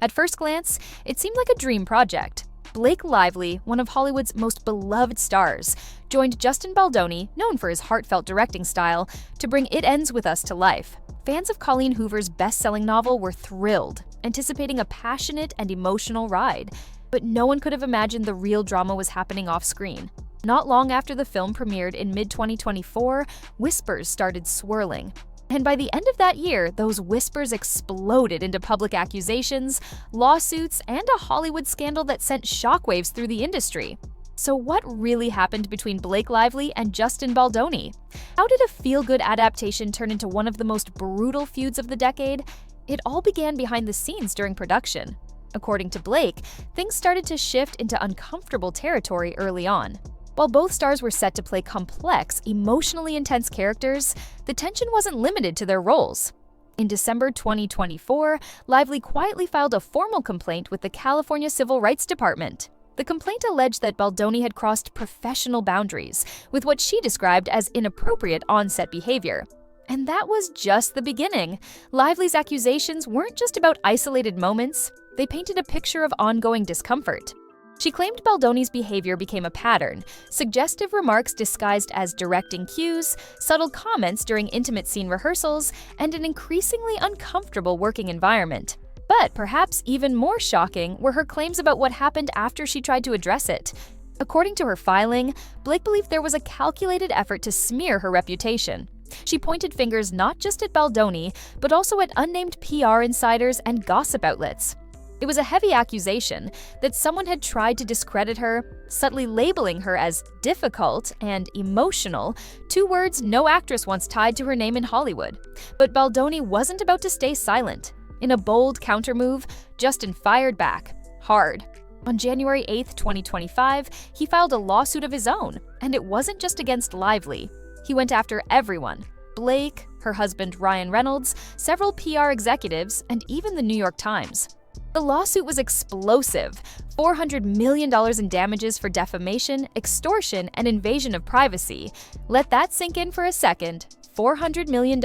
At first glance, it seemed like a dream project. Blake Lively, one of Hollywood's most beloved stars, joined Justin Baldoni, known for his heartfelt directing style, to bring It Ends With Us to life. Fans of Colleen Hoover's best-selling novel were thrilled, anticipating a passionate and emotional ride. But no one could have imagined the real drama was happening off-screen. Not long after the film premiered in mid-2024, whispers started swirling. And by the end of that year, those whispers exploded into public accusations, lawsuits, and a Hollywood scandal that sent shockwaves through the industry. So what really happened between Blake Lively and Justin Baldoni? How did a feel-good adaptation turn into one of the most brutal feuds of the decade? It all began behind the scenes during production. According to Blake, things started to shift into uncomfortable territory early on. While both stars were set to play complex, emotionally intense characters, the tension wasn't limited to their roles. In December 2024, Lively quietly filed a formal complaint with the California Civil Rights Department. The complaint alleged that Baldoni had crossed professional boundaries with what she described as inappropriate on-set behavior. And that was just the beginning. Lively's accusations weren't just about isolated moments, they painted a picture of ongoing discomfort. She claimed Baldoni's behavior became a pattern, suggestive remarks disguised as directing cues, subtle comments during intimate scene rehearsals, and an increasingly uncomfortable working environment. But perhaps even more shocking were her claims about what happened after she tried to address it. According to her filing, Blake believed there was a calculated effort to smear her reputation. She pointed fingers not just at Baldoni, but also at unnamed PR insiders and gossip outlets. It was a heavy accusation that someone had tried to discredit her, subtly labeling her as difficult and emotional, two words no actress once tied to her name in Hollywood. But Baldoni wasn't about to stay silent. In a bold countermove, Justin fired back, hard. On January 8, 2025, he filed a lawsuit of his own, and it wasn't just against Lively. He went after everyone: Blake, her husband Ryan Reynolds, several PR executives, and even the New York Times. The lawsuit was explosive: $400 million in damages for defamation, extortion, and invasion of privacy. Let that sink in for a second. $400 million.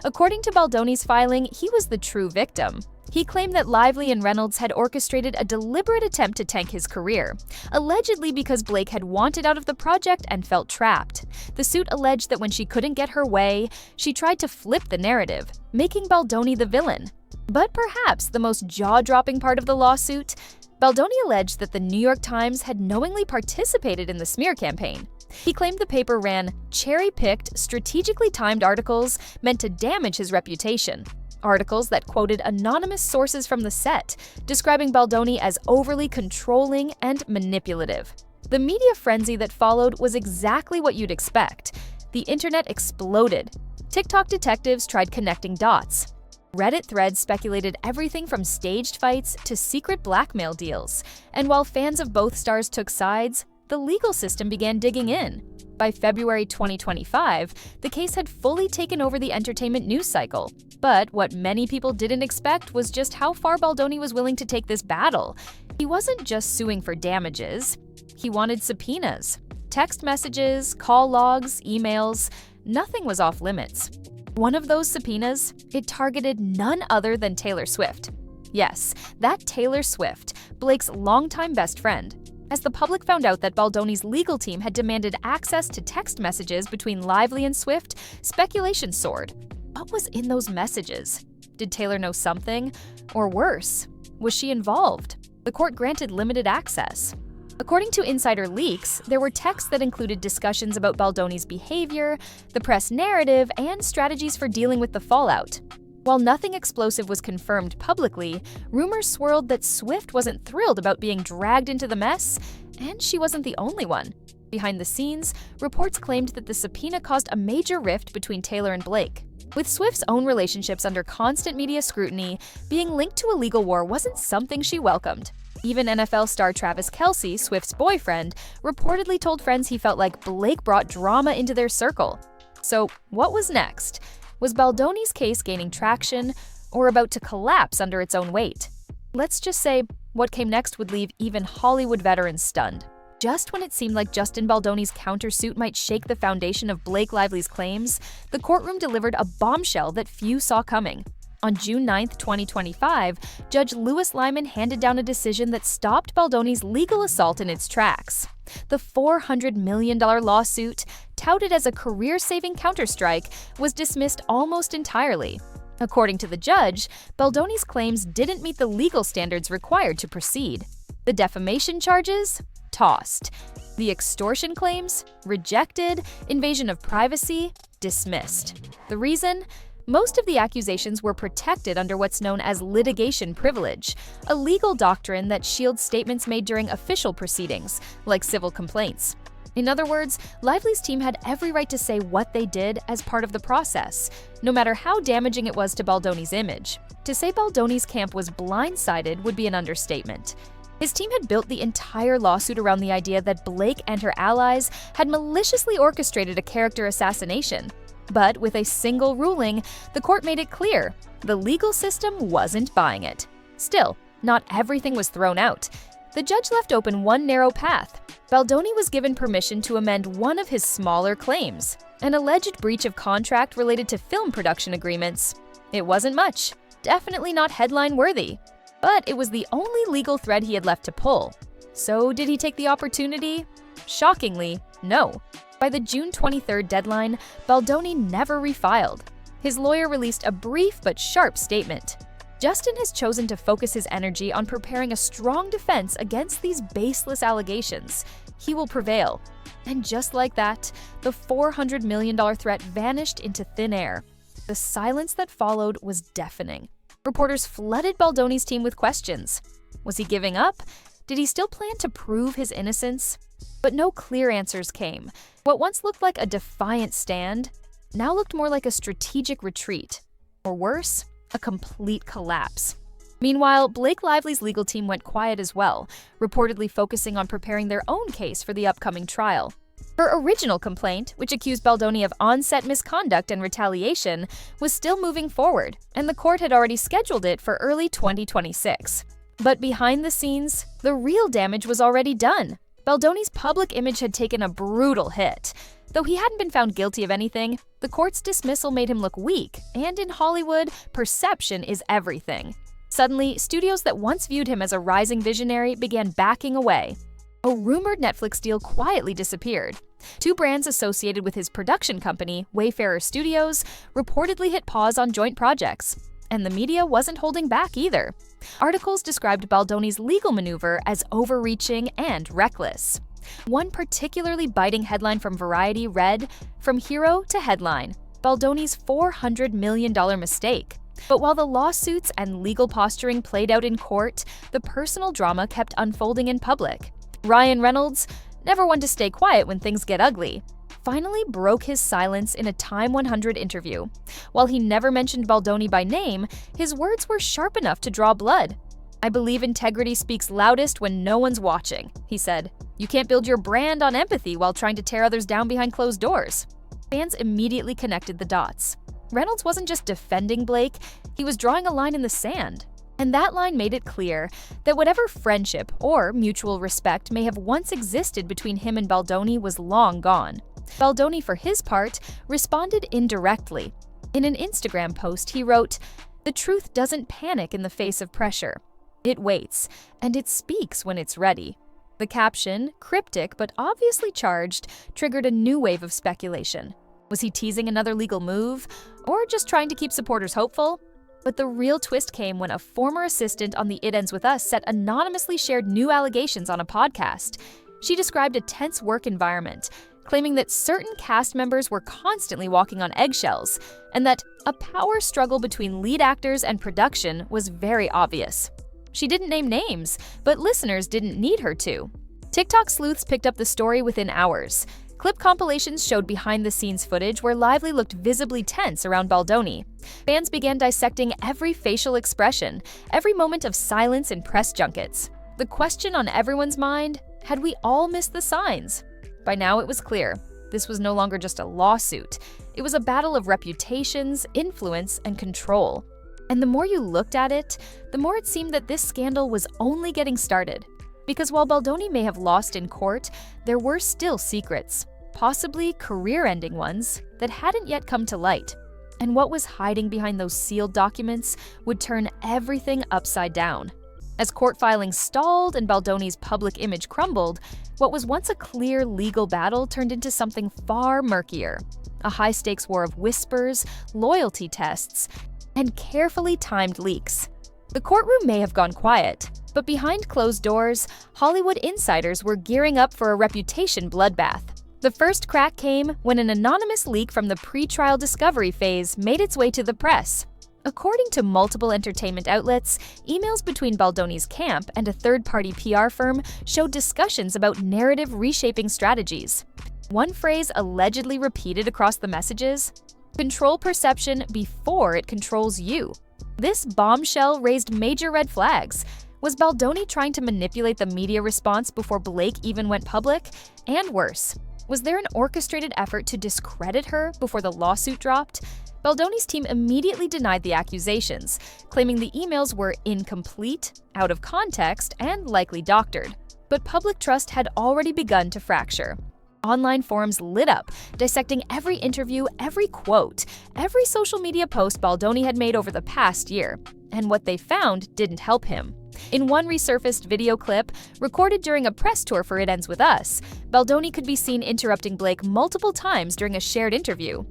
According to Baldoni's filing, he was the true victim. He claimed that Lively and Reynolds had orchestrated a deliberate attempt to tank his career, allegedly because Blake had wanted out of the project and felt trapped. The suit alleged that when she couldn't get her way, she tried to flip the narrative, making Baldoni the villain. But perhaps the most jaw-dropping part of the lawsuit, Baldoni alleged that the New York Times had knowingly participated in the smear campaign. He claimed the paper ran cherry-picked, strategically timed articles meant to damage his reputation. Articles that quoted anonymous sources from the set, describing Baldoni as overly controlling and manipulative. The media frenzy that followed was exactly what you'd expect. The internet exploded. TikTok detectives tried connecting dots. Reddit threads speculated everything from staged fights to secret blackmail deals. And while fans of both stars took sides, the legal system began digging in. By February 2025, the case had fully taken over the entertainment news cycle. But what many people didn't expect was just how far Baldoni was willing to take this battle. He wasn't just suing for damages. He wanted subpoenas. Text messages, call logs, emails, nothing was off limits. One of those subpoenas, it targeted none other than Taylor Swift. Yes, that Taylor Swift, Blake's longtime best friend. As the public found out that Baldoni's legal team had demanded access to text messages between Lively and Swift, speculation soared. What was in those messages? Did Taylor know something? Or worse, was she involved? The court granted limited access. According to insider leaks, there were texts that included discussions about Baldoni's behavior, the press narrative, and strategies for dealing with the fallout. While nothing explosive was confirmed publicly, rumors swirled that Swift wasn't thrilled about being dragged into the mess, and she wasn't the only one. Behind the scenes, reports claimed that the subpoena caused a major rift between Taylor and Blake. With Swift's own relationships under constant media scrutiny, being linked to a legal war wasn't something she welcomed. Even NFL star Travis Kelce, Swift's boyfriend, reportedly told friends he felt like Blake brought drama into their circle. So what was next? Was Baldoni's case gaining traction or about to collapse under its own weight? Let's just say what came next would leave even Hollywood veterans stunned. Just when it seemed like Justin Baldoni's countersuit might shake the foundation of Blake Lively's claims, the courtroom delivered a bombshell that few saw coming. On June 9, 2025, Judge Louis Lyman handed down a decision that stopped Baldoni's legal assault in its tracks. The $400 million lawsuit, touted as a career-saving counterstrike, was dismissed almost entirely. According to the judge, Baldoni's claims didn't meet the legal standards required to proceed. The defamation charges? Tossed. The extortion claims? Rejected. Invasion of privacy? Dismissed. The reason? Most of the accusations were protected under what's known as litigation privilege, a legal doctrine that shields statements made during official proceedings, like civil complaints. In other words, Lively's team had every right to say what they did as part of the process, no matter how damaging it was to Baldoni's image. To say Baldoni's camp was blindsided would be an understatement. His team had built the entire lawsuit around the idea that Blake and her allies had maliciously orchestrated a character assassination. But with a single ruling, the court made it clear the legal system wasn't buying it. Still, not everything was thrown out. The judge left open one narrow path. Baldoni was given permission to amend one of his smaller claims, an alleged breach of contract related to film production agreements. It wasn't much, definitely not headline-worthy, but it was the only legal thread he had left to pull. So did he take the opportunity? Shockingly, no. By the June 23rd deadline, Baldoni never refiled. His lawyer released a brief but sharp statement. Justin has chosen to focus his energy on preparing a strong defense against these baseless allegations. He will prevail. And just like that, the $400 million threat vanished into thin air. The silence that followed was deafening. Reporters flooded Baldoni's team with questions. Was he giving up? Did he still plan to prove his innocence? But no clear answers came. What once looked like a defiant stand now looked more like a strategic retreat. Or worse, a complete collapse. Meanwhile, Blake Lively's legal team went quiet as well, reportedly focusing on preparing their own case for the upcoming trial. Her original complaint, which accused Baldoni of on-set misconduct and retaliation, was still moving forward, and the court had already scheduled it for early 2026. But behind the scenes, the real damage was already done. Baldoni's public image had taken a brutal hit. Though he hadn't been found guilty of anything, the court's dismissal made him look weak, and in Hollywood, perception is everything. Suddenly, studios that once viewed him as a rising visionary began backing away. A rumored Netflix deal quietly disappeared. Two brands associated with his production company, Wayfarer Studios, reportedly hit pause on joint projects. And the media wasn't holding back either. Articles described Baldoni's legal maneuver as overreaching and reckless. One particularly biting headline from Variety read, "From hero to headline, Baldoni's $400 million mistake." But while the lawsuits and legal posturing played out in court, the personal drama kept unfolding in public. Ryan Reynolds, never one to stay quiet when things get ugly, finally broke his silence in a Time 100 interview. While he never mentioned Baldoni by name, his words were sharp enough to draw blood. "I believe integrity speaks loudest when no one's watching," he said. "You can't build your brand on empathy while trying to tear others down behind closed doors." Fans immediately connected the dots. Reynolds wasn't just defending Blake, he was drawing a line in the sand. And that line made it clear that whatever friendship or mutual respect may have once existed between him and Baldoni was long gone. Baldoni, for his part, responded indirectly. In an Instagram post, he wrote, "The truth doesn't panic in the face of pressure. It waits, and it speaks when it's ready." The caption, cryptic but obviously charged, triggered a new wave of speculation. Was he teasing another legal move, or just trying to keep supporters hopeful? But the real twist came when a former assistant on the It Ends With Us set anonymously shared new allegations on a podcast. She described a tense work environment, claiming that certain cast members were constantly walking on eggshells, and that a power struggle between lead actors and production was very obvious. She didn't name names, but listeners didn't need her to. TikTok sleuths picked up the story within hours. Clip compilations showed behind-the-scenes footage where Lively looked visibly tense around Baldoni. Fans began dissecting every facial expression, every moment of silence in press junkets. The question on everyone's mind, had we all missed the signs? By now it was clear. This was no longer just a lawsuit. It was a battle of reputations, influence, and control. And the more you looked at it, the more it seemed that this scandal was only getting started. Because while Baldoni may have lost in court, there were still secrets, possibly career-ending ones, that hadn't yet come to light. And what was hiding behind those sealed documents would turn everything upside down. As court filings stalled and Baldoni's public image crumbled, what was once a clear legal battle turned into something far murkier. A high-stakes war of whispers, loyalty tests, and carefully timed leaks. The courtroom may have gone quiet, but behind closed doors, Hollywood insiders were gearing up for a reputation bloodbath. The first crack came when an anonymous leak from the pre-trial discovery phase made its way to the press. According to multiple entertainment outlets, emails between Baldoni's camp and a third-party PR firm showed discussions about narrative reshaping strategies. One phrase allegedly repeated across the messages: "Control perception before it controls you." This bombshell raised major red flags. Was Baldoni trying to manipulate the media response before Blake even went public? And worse, was there an orchestrated effort to discredit her before the lawsuit dropped? Baldoni's team immediately denied the accusations, claiming the emails were incomplete, out of context, and likely doctored. But public trust had already begun to fracture. Online forums lit up, dissecting every interview, every quote, every social media post Baldoni had made over the past year. And what they found didn't help him. In one resurfaced video clip, recorded during a press tour for It Ends With Us, Baldoni could be seen interrupting Blake multiple times during a shared interview.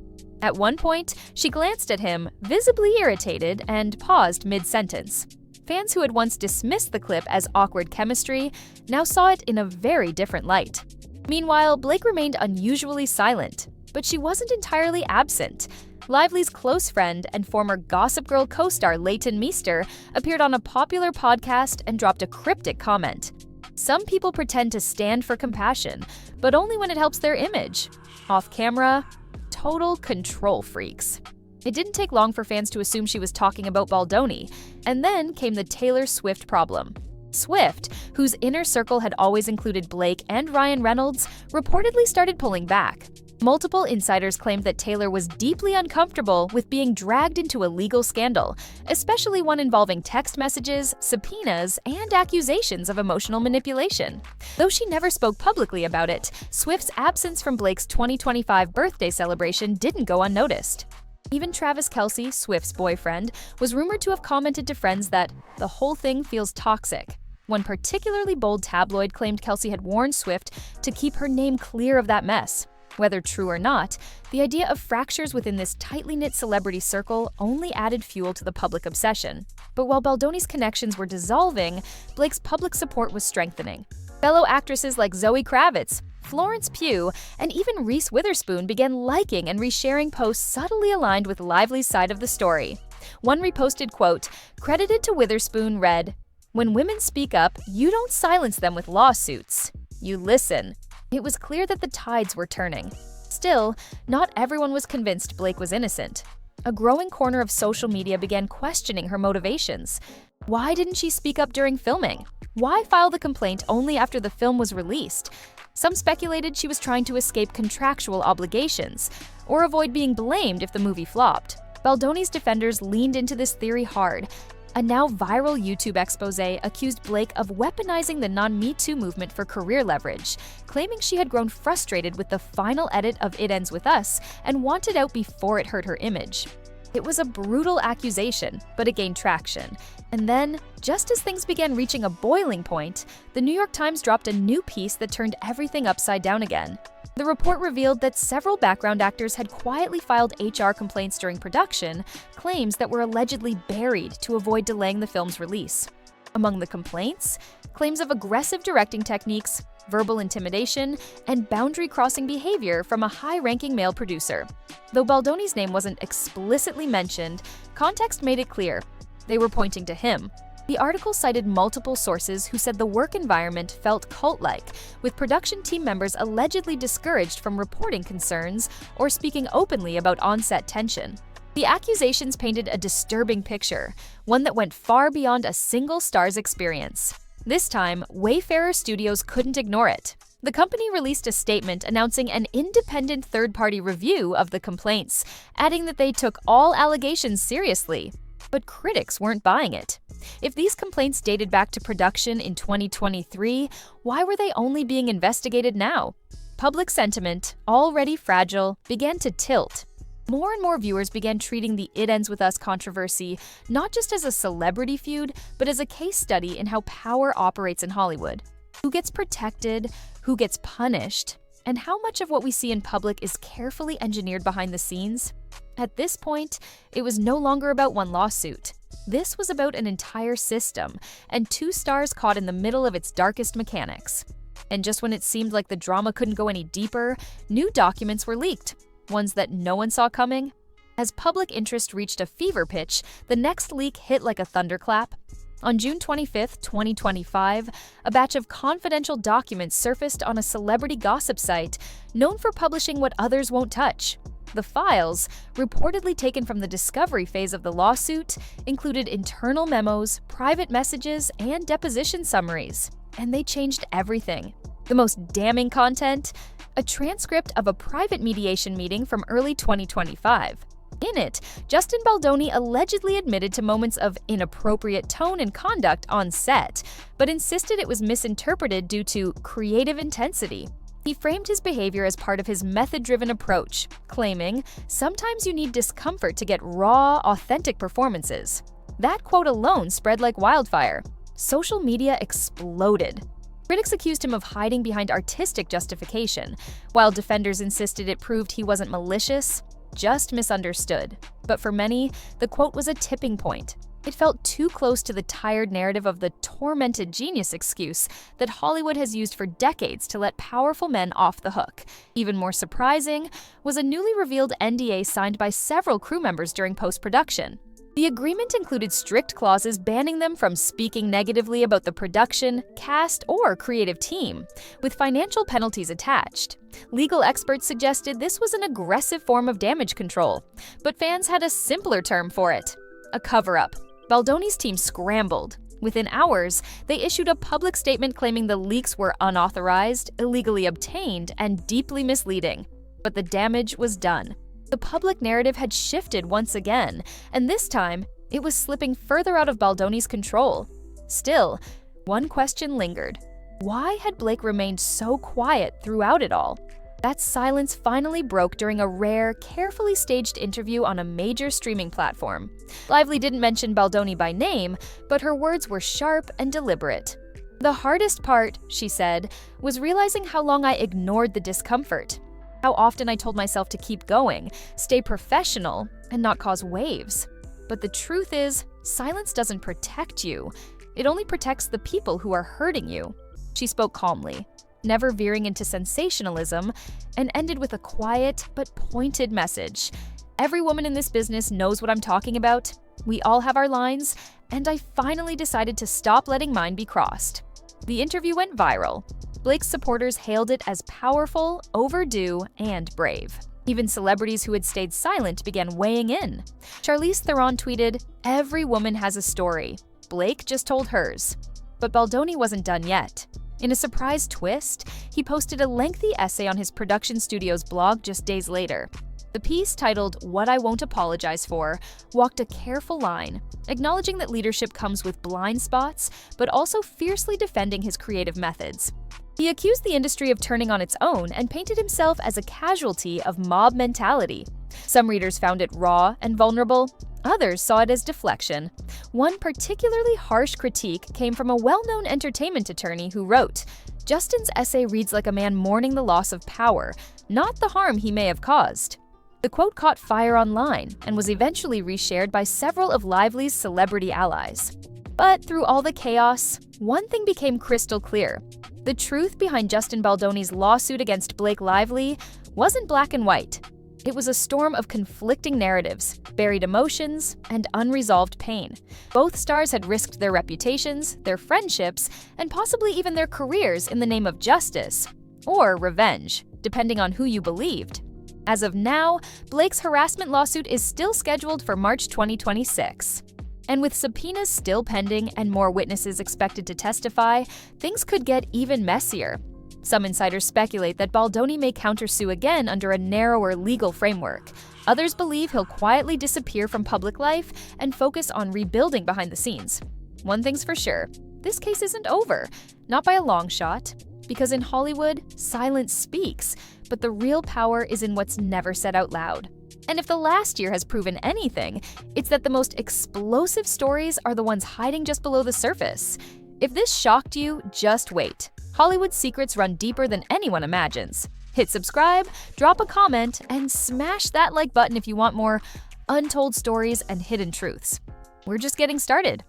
At one point, she glanced at him, visibly irritated, and paused mid-sentence. Fans who had once dismissed the clip as awkward chemistry now saw it in a very different light. Meanwhile, Blake remained unusually silent, but she wasn't entirely absent. Lively's close friend and former Gossip Girl co-star Leighton Meester appeared on a popular podcast and dropped a cryptic comment. Some people pretend to stand for compassion, but only when it helps their image. Off camera, total control freaks. It didn't take long for fans to assume she was talking about Baldoni, and then came the Taylor Swift problem. Swift, whose inner circle had always included Blake and Ryan Reynolds, reportedly started pulling back. Multiple insiders claimed that Taylor was deeply uncomfortable with being dragged into a legal scandal, especially one involving text messages, subpoenas, and accusations of emotional manipulation. Though she never spoke publicly about it, Swift's absence from Blake's 2025 birthday celebration didn't go unnoticed. Even Travis Kelce, Swift's boyfriend, was rumored to have commented to friends that the whole thing feels toxic. One particularly bold tabloid claimed Kelce had warned Swift to keep her name clear of that mess. Whether true or not, the idea of fractures within this tightly knit celebrity circle only added fuel to the public obsession. But while Baldoni's connections were dissolving, Blake's public support was strengthening. Fellow actresses like Zoe Kravitz, Florence Pugh, and even Reese Witherspoon began liking and resharing posts subtly aligned with Lively's side of the story. One reposted quote, credited to Witherspoon, read, "When women speak up, you don't silence them with lawsuits. You listen." It was clear that the tides were turning. Still, not everyone was convinced Blake was innocent. A growing corner of social media began questioning her motivations. Why didn't she speak up during filming? Why file the complaint only after the film was released? Some speculated she was trying to escape contractual obligations, or avoid being blamed if the movie flopped. Baldoni's defenders leaned into this theory hard. A now viral YouTube expose accused Blake of weaponizing the non-Me Too movement for career leverage, claiming she had grown frustrated with the final edit of It Ends With Us and wanted out before it hurt her image. It was a brutal accusation, but it gained traction. And then, just as things began reaching a boiling point, the New York Times dropped a new piece that turned everything upside down again. The report revealed that several background actors had quietly filed HR complaints during production, claims that were allegedly buried to avoid delaying the film's release. Among the complaints, claims of aggressive directing techniques, verbal intimidation, and boundary-crossing behavior from a high-ranking male producer. Though Baldoni's name wasn't explicitly mentioned, context made it clear. They were pointing to him. The article cited multiple sources who said the work environment felt cult-like, with production team members allegedly discouraged from reporting concerns or speaking openly about on-set tension. The accusations painted a disturbing picture, one that went far beyond a single star's experience. This time, Wayfarer Studios couldn't ignore it. The company released a statement announcing an independent third-party review of the complaints, adding that they took all allegations seriously. But critics weren't buying it. If these complaints dated back to production in 2023, why were they only being investigated now? Public sentiment, already fragile, began to tilt. More and more viewers began treating the It Ends With Us controversy not just as a celebrity feud, but as a case study in how power operates in Hollywood. Who gets protected, who gets punished, and how much of what we see in public is carefully engineered behind the scenes? At this point, it was no longer about one lawsuit. This was about an entire system, and two stars caught in the middle of its darkest mechanics. And just when it seemed like the drama couldn't go any deeper, new documents were leaked, ones that no one saw coming. As public interest reached a fever pitch, the next leak hit like a thunderclap. On June 25, 2025, a batch of confidential documents surfaced on a celebrity gossip site known for publishing what others won't touch. The files, reportedly taken from the discovery phase of the lawsuit, included internal memos, private messages, and deposition summaries. And they changed everything. The most damning content? A transcript of a private mediation meeting from early 2025. In it, Justin Baldoni allegedly admitted to moments of inappropriate tone and conduct on set, but insisted it was misinterpreted due to creative intensity. He framed his behavior as part of his method-driven approach, claiming, "Sometimes you need discomfort to get raw, authentic performances." That quote alone spread like wildfire. Social media exploded. Critics accused him of hiding behind artistic justification, while defenders insisted it proved he wasn't malicious, just misunderstood. But for many, the quote was a tipping point. It felt too close to the tired narrative of the tormented genius excuse that Hollywood has used for decades to let powerful men off the hook. Even more surprising was a newly revealed NDA signed by several crew members during post-production. The agreement included strict clauses banning them from speaking negatively about the production, cast, or creative team, with financial penalties attached. Legal experts suggested this was an aggressive form of damage control, but fans had a simpler term for it: a cover-up. Baldoni's team scrambled. Within hours, they issued a public statement claiming the leaks were unauthorized, illegally obtained, and deeply misleading. But the damage was done. The public narrative had shifted once again, and this time, it was slipping further out of Baldoni's control. Still, one question lingered. Why had Blake remained so quiet throughout it all? That silence finally broke during a rare, carefully staged interview on a major streaming platform. Lively didn't mention Baldoni by name, but her words were sharp and deliberate. "The hardest part," she said, "was realizing how long I ignored the discomfort. How often I told myself to keep going, stay professional, and not cause waves. But the truth is, silence doesn't protect you. It only protects the people who are hurting you." She spoke calmly, never veering into sensationalism, and ended with a quiet but pointed message. "Every woman in this business knows what I'm talking about. We all have our lines, and I finally decided to stop letting mine be crossed." The interview went viral. Blake's supporters hailed it as powerful, overdue, and brave. Even celebrities who had stayed silent began weighing in. Charlize Theron tweeted, "Every woman has a story. Blake just told hers." But Baldoni wasn't done yet. In a surprise twist, he posted a lengthy essay on his production studio's blog just days later. The piece, titled "What I Won't Apologize For," walked a careful line, acknowledging that leadership comes with blind spots, but also fiercely defending his creative methods. He accused the industry of turning on its own and painted himself as a casualty of mob mentality. Some readers found it raw and vulnerable. Others saw it as deflection. One particularly harsh critique came from a well-known entertainment attorney who wrote, "Justin's essay reads like a man mourning the loss of power, not the harm he may have caused." The quote caught fire online and was eventually reshared by several of Lively's celebrity allies. But through all the chaos, one thing became crystal clear. The truth behind Justin Baldoni's lawsuit against Blake Lively wasn't black and white. It was a storm of conflicting narratives, buried emotions, and unresolved pain. Both stars had risked their reputations, their friendships, and possibly even their careers in the name of justice, or revenge, depending on who you believed. As of now, Blake's harassment lawsuit is still scheduled for March 2026. And with subpoenas still pending and more witnesses expected to testify, things could get even messier. Some insiders speculate that Baldoni may countersue again under a narrower legal framework. Others believe he'll quietly disappear from public life and focus on rebuilding behind the scenes. One thing's for sure, this case isn't over, not by a long shot. Because in Hollywood, silence speaks, but the real power is in what's never said out loud. And if the last year has proven anything, it's that the most explosive stories are the ones hiding just below the surface. If this shocked you, just wait. Hollywood's secrets run deeper than anyone imagines. Hit subscribe, drop a comment, and smash that like button if you want more untold stories and hidden truths. We're just getting started.